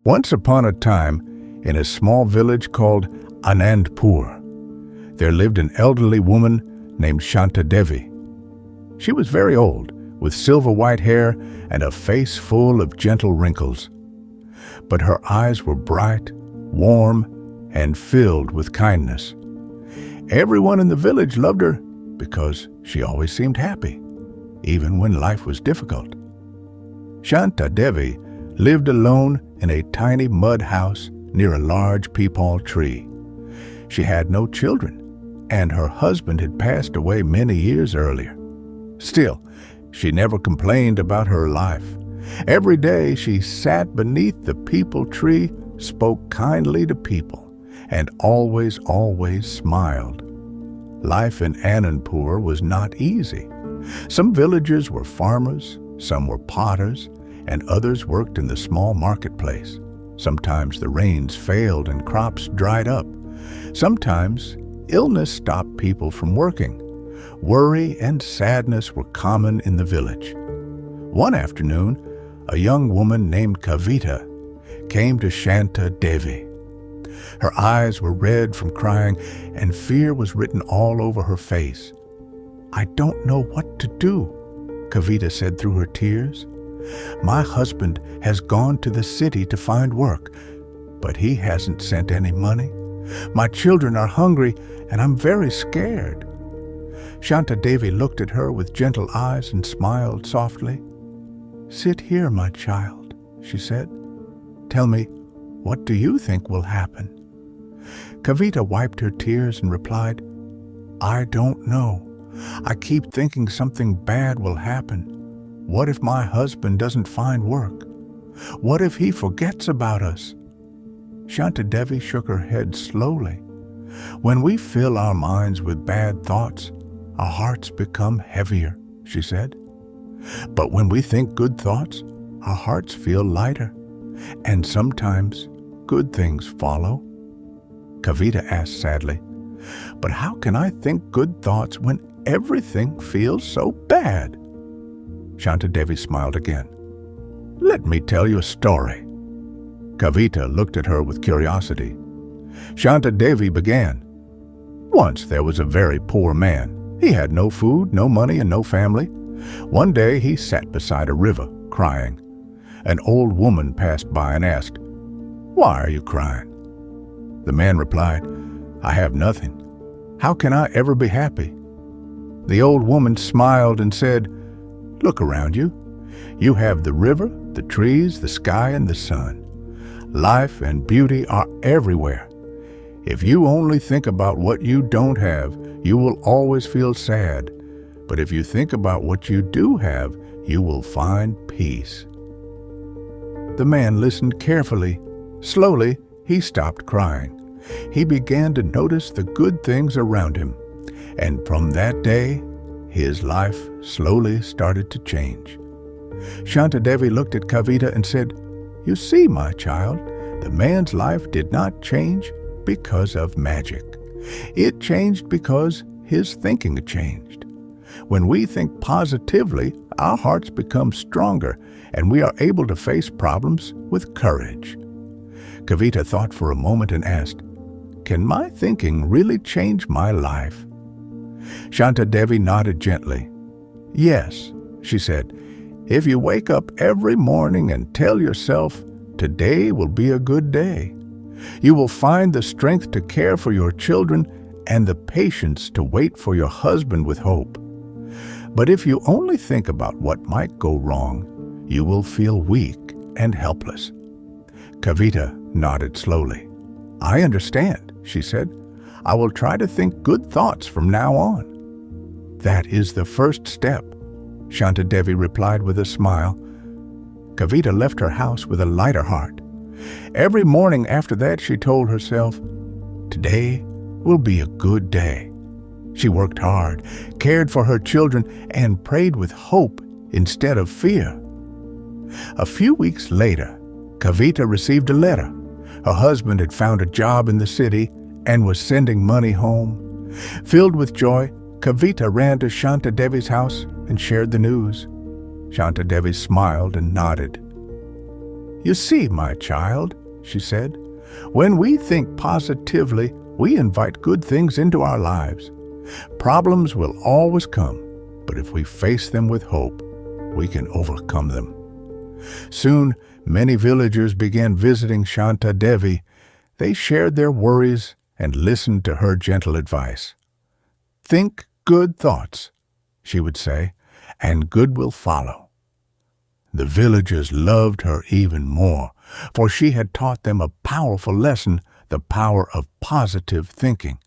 Once upon a time, in a small village called Anandpur, there lived an elderly woman named Shanta Devi. She was very old, with silver white hair and a face full of gentle wrinkles. But her eyes were bright, warm, and filled with kindness. Everyone in the village loved her because she always seemed happy, even when life was difficult. Shanta Devi lived alone in a tiny mud house near a large peepal tree. She had no children, and her husband had passed away many years earlier. Still, she never complained about her life. Every day she sat beneath the peepal tree, spoke kindly to people, and always smiled. Life in Anandpur was not easy. Some villagers were farmers, some were potters, and others worked in the small marketplace. Sometimes the rains failed and crops dried up. Sometimes illness stopped people from working. Worry and sadness were common in the village. One afternoon, a young woman named Kavita came to Shanta Devi. Her eyes were red from crying, and fear was written all over her face. "I don't know what to do," Kavita said through her tears. "My husband has gone to the city to find work, but he hasn't sent any money. My children are hungry, and I'm very scared." Shanta Devi looked at her with gentle eyes and smiled softly. "Sit here, my child," she said. "Tell me, what do you think will happen?" Kavita wiped her tears and replied, "I don't know. I keep thinking something bad will happen. What if my husband doesn't find work? What if he forgets about us?" Shanta Devi shook her head slowly. "When we fill our minds with bad thoughts, our hearts become heavier," she said. "But when we think good thoughts, our hearts feel lighter, and sometimes good things follow." Kavita asked sadly, "But how can I think good thoughts when everything feels so bad?" Shanta Devi smiled again. "Let me tell you a story." Kavita looked at her with curiosity. Shanta Devi began. "Once there was a very poor man. He had no food, no money, and no family. One day he sat beside a river, crying. An old woman passed by and asked, 'Why are you crying?' The man replied, 'I have nothing. How can I ever be happy?' The old woman smiled and said, 'Look around you. You have the river, the trees, the sky, and the sun. Life and beauty are everywhere. If you only think about what you don't have, you will always feel sad. But if you think about what you do have, you will find peace.' The man listened carefully. Slowly, he stopped crying. He began to notice the good things around him. And from that day, his life slowly started to change. Shanta Devi looked at Kavita and said, "You see, my child, the man's life did not change because of magic. It changed because his thinking changed. When we think positively, our hearts become stronger, and we are able to face problems with courage." Kavita thought for a moment and asked, "Can my thinking really change my life?" Shanta Devi nodded gently. "Yes," she said, "if you wake up every morning and tell yourself, 'Today will be a good day,' you will find the strength to care for your children and the patience to wait for your husband with hope. But if you only think about what might go wrong, you will feel weak and helpless." Kavita nodded slowly. "I understand," she said. "I will try to think good thoughts from now on." "That is the first step," Shanta Devi replied with a smile. Kavita left her house with a lighter heart. Every morning after that, she told herself, "Today will be a good day." She worked hard, cared for her children, and prayed with hope instead of fear. A few weeks later, Kavita received a letter. Her husband had found a job in the city and was sending money home. Filled with joy, Kavita ran to Shanta Devi's house and shared the news. Shanta Devi smiled and nodded. "You see, my child," she said, "when we think positively, we invite good things into our lives. Problems will always come, but if we face them with hope, we can overcome them." Soon, many villagers began visiting Shanta Devi. They shared their worries and listened to her gentle advice. "Think good thoughts," she would say, "and good will follow." The villagers loved her even more, for she had taught them a powerful lesson, the power of positive thinking.